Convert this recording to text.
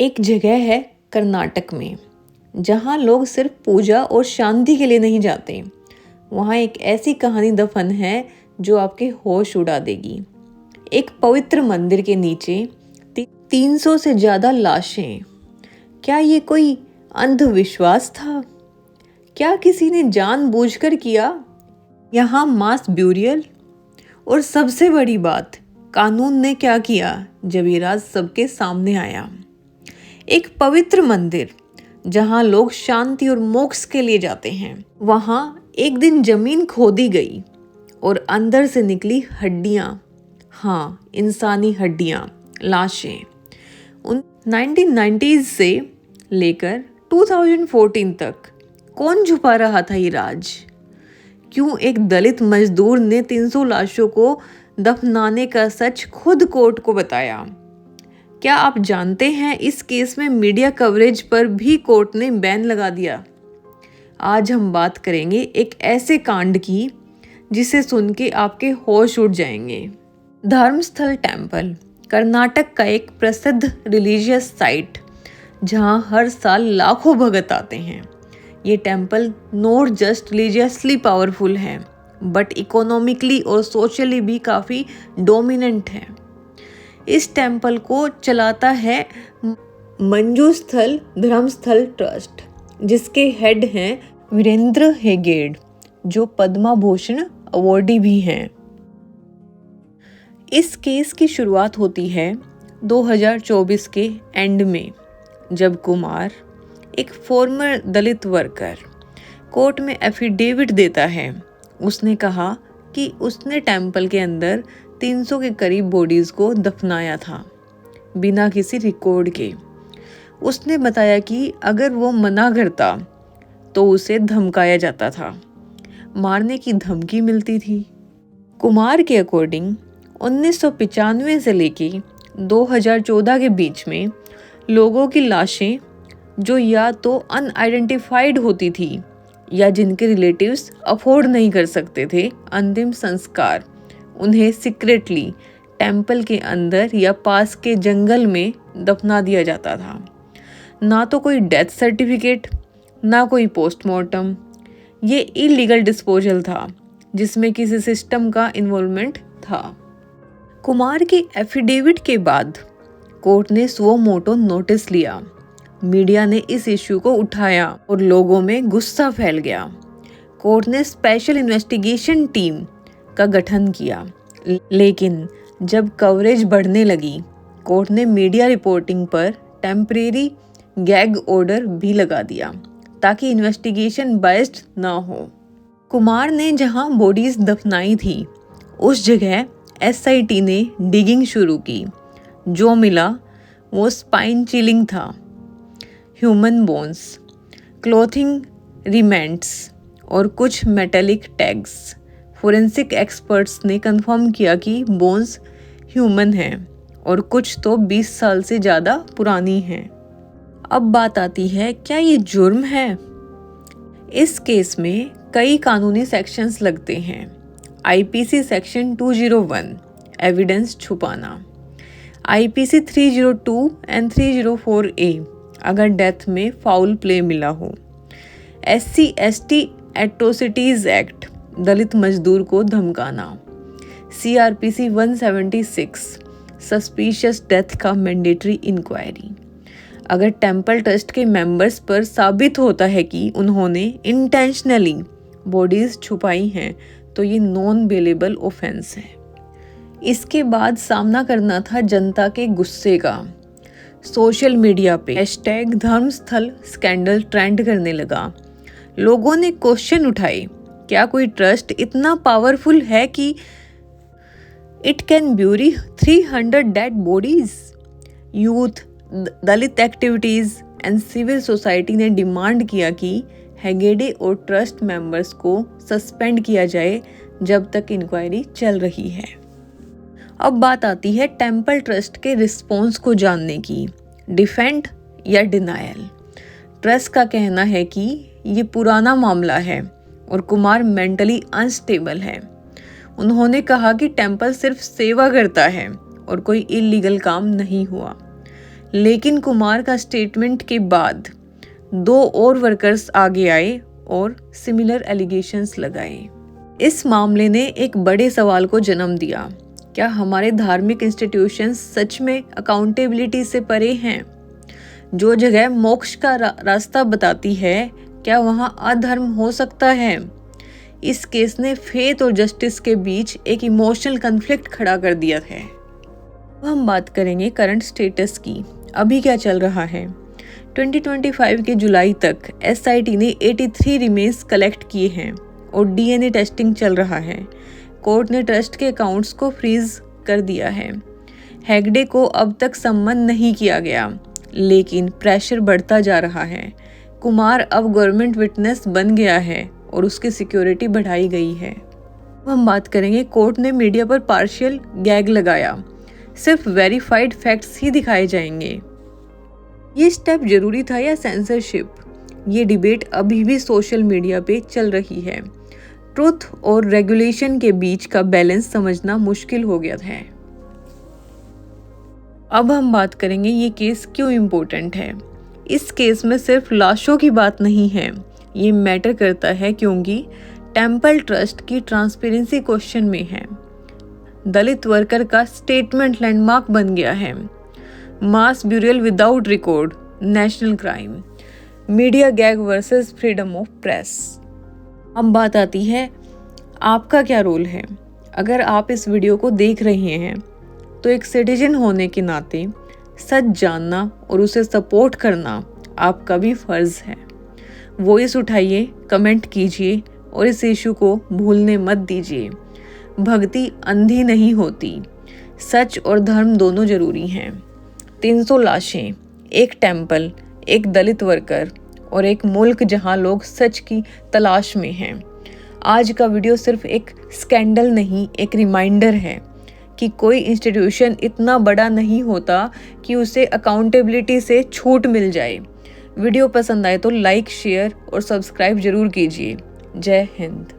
एक जगह है कर्नाटक में जहाँ लोग सिर्फ पूजा और शांति के लिए नहीं जाते। वहाँ एक ऐसी कहानी दफन है जो आपके होश उड़ा देगी। एक पवित्र मंदिर के नीचे 300 से ज़्यादा लाशें। क्या ये कोई अंधविश्वास था? क्या किसी ने जानबूझकर किया? यहाँ मास ब्यूरियल? और सबसे बड़ी बात, कानून ने क्या किया जब ये राज सबके सामने आया? एक पवित्र मंदिर जहाँ लोग शांति और मोक्ष के लिए जाते हैं, वहाँ एक दिन जमीन खोदी गई और अंदर से निकली हड्डियाँ। हाँ, इंसानी हड्डियाँ, लाशें। उन 1990s से लेकर 2014 तक कौन छुपा रहा था ये राज? क्यों एक दलित मजदूर ने 300 लाशों को दफनाने का सच खुद कोर्ट को बताया? क्या आप जानते हैं इस केस में मीडिया कवरेज पर भी कोर्ट ने बैन लगा दिया। आज हम बात करेंगे एक ऐसे कांड की जिसे सुन के आपके होश उड़ जाएंगे। धर्मस्थल टेम्पल कर्नाटक का एक प्रसिद्ध रिलीजियस साइट जहां हर साल लाखों भगत आते हैं। ये temple not just religiously powerful है बट इकोनॉमिकली और सोशली भी काफ़ी डोमिनेंट है। इस टेम्पल को चलाता है मंजूस्थल धर्मस्थल ट्रस्ट, जिसके हेड हैं वीरेंद्र हेगेड, जो पद्मा भूषण अवॉर्डी भी हैं। इस केस की शुरुआत होती है 2024 के एंड में, जब कुमार, एक फॉर्मर दलित वर्कर, कोर्ट में एफिडेविट देता है। उसने कहा कि उसने टेम्पल के अंदर 300 के करीब बॉडीज़ को दफनाया था बिना किसी रिकॉर्ड के। उसने बताया कि अगर वो मना करता तो उसे धमकाया जाता था, मारने की धमकी मिलती थी। कुमार के अकॉर्डिंग 1995 से लेके 2014 के बीच में लोगों की लाशें जो या तो अनआइडेंटिफाइड होती थी या जिनके रिलेटिव्स अफोर्ड नहीं कर सकते थे अंतिम संस्कार, उन्हें सीक्रेटली टेम्पल के अंदर या पास के जंगल में दफना दिया जाता था। ना तो कोई डेथ सर्टिफिकेट, ना कोई पोस्टमार्टम। ये इलीगल डिस्पोजल था जिसमें किसी सिस्टम का इन्वॉल्वमेंट था। कुमार के एफिडेविट के बाद कोर्ट ने सुओ मोटो नोटिस लिया। मीडिया ने इस इश्यू को उठाया और लोगों में गुस्सा फैल गया। कोर्ट ने स्पेशल इन्वेस्टिगेशन टीम का गठन किया, लेकिन जब कवरेज बढ़ने लगी, कोर्ट ने मीडिया रिपोर्टिंग पर टेम्परेरी गैग ऑर्डर भी लगा दिया ताकि इन्वेस्टिगेशन बायस्ड ना हो। कुमार ने जहां बॉडीज दफनाई थी उस जगह एसआईटी ने डिगिंग शुरू की। जो मिला वो स्पाइन चिलिंग था, ह्यूमन बोन्स, क्लोथिंग रिमेंट्स और कुछ मेटेलिक टैग्स। फोरेंसिक एक्सपर्ट्स ने कंफर्म किया कि बोन्स ह्यूमन हैं और कुछ तो 20 साल से ज़्यादा पुरानी हैं। अब बात आती है, क्या ये जुर्म है? इस केस में कई कानूनी सेक्शंस लगते हैं। आईपीसी सेक्शन 201 एविडेंस छुपाना, आईपीसी 302 एंड 304A अगर डेथ में फाउल प्ले मिला हो, SC/ST एट्रोसिटीज़ एक्ट दलित मजदूर को धमकाना, CRPC 176 सस्पिशियस डेथ का मैंडेटरी इंक्वायरी। अगर टेम्पल ट्रस्ट के मेंबर्स पर साबित होता है कि उन्होंने इंटेंशनली बॉडीज छुपाई हैं तो ये नॉन बेलेबल ऑफेंस है। इसके बाद सामना करना था जनता के गुस्से का। सोशल मीडिया पे #धर्मस्थल स्कैंडल ट्रेंड करने लगा। लोगों ने क्वेश्चन उठाए, क्या कोई ट्रस्ट इतना पावरफुल है कि it can bury 300 dead bodies? Youth, Dalit activities and civil society ने डिमांड किया कि हेगेडे और ट्रस्ट मेंबर्स को सस्पेंड किया जाए जब तक इंक्वायरी चल रही है। अब बात आती है टेम्पल ट्रस्ट के रिस्पॉन्स को जानने की, डिफेंड या डिनायल। ट्रस्ट का कहना है कि ये पुराना मामला है और कुमार मेंटली अनस्टेबल है। उन्होंने कहा कि टेम्पल सिर्फ सेवा करता है और कोई इलीगल काम नहीं हुआ। लेकिन कुमार का स्टेटमेंट के बाद 2 और वर्कर्स आगे आए और सिमिलर एलिगेशंस लगाए। इस मामले ने एक बड़े सवाल को जन्म दिया। क्या हमारे धार्मिक इंस्टीट्यूशंस सच में अकाउंटेबिलिटी से परे हैं? जो जगह मोक्ष का रास्ता बताती है, क्या वहाँ अधर्म हो सकता है? इस केस ने फेथ और जस्टिस के बीच एक इमोशनल कन्फ्लिक्ट खड़ा कर दिया है। अब हम बात करेंगे करंट स्टेटस की। अभी क्या चल रहा है? 2025 के जुलाई तक SIT ने 83 रिमेन्स कलेक्ट किए हैं और DNA टेस्टिंग चल रहा है। कोर्ट ने ट्रस्ट के अकाउंट्स को फ्रीज कर दिया है। हेगड़े को अब तक सम्मन नहीं किया गया, लेकिन प्रेशर बढ़ता जा रहा है। कुमार अब गवर्नमेंट विटनेस बन गया है और उसकी सिक्योरिटी बढ़ाई गई है। अब हम बात करेंगे, कोर्ट ने मीडिया पर पार्शियल गैग लगाया, सिर्फ वेरीफाइड फैक्ट्स ही दिखाए जाएंगे। ये स्टेप जरूरी था या सेंसरशिप? ये डिबेट अभी भी सोशल मीडिया पे चल रही है। ट्रुथ और रेगुलेशन के बीच का बैलेंस समझना मुश्किल हो गया है। अब हम बात करेंगे ये केस क्यों इम्पोर्टेंट है। इस केस में सिर्फ लाशों की बात नहीं है, ये मैटर करता है क्योंकि टेम्पल ट्रस्ट की ट्रांसपेरेंसी क्वेश्चन में है। दलित वर्कर का स्टेटमेंट लैंडमार्क बन गया है। Mass burial without record, national crime, media gag versus freedom of press. अब बात आती है, आपका क्या रोल है? अगर आप इस वीडियो को देख रहे हैं तो एक सिटीजन होने के नाते सच जानना और उसे सपोर्ट करना आपका भी फर्ज है। वॉइस उठाइए, कमेंट कीजिए और इस इशू को भूलने मत दीजिए। भक्ति अंधी नहीं होती, सच और धर्म दोनों जरूरी हैं। 300 लाशें, एक टेम्पल, एक दलित वर्कर और एक मुल्क जहां लोग सच की तलाश में हैं। आज का वीडियो सिर्फ एक स्कैंडल नहीं, एक रिमाइंडर है कि कोई इंस्टीट्यूशन इतना बड़ा नहीं होता कि उसे अकाउंटेबिलिटी से छूट मिल जाए। वीडियो पसंद आए तो लाइक, शेयर और सब्सक्राइब जरूर कीजिए। जय हिंद।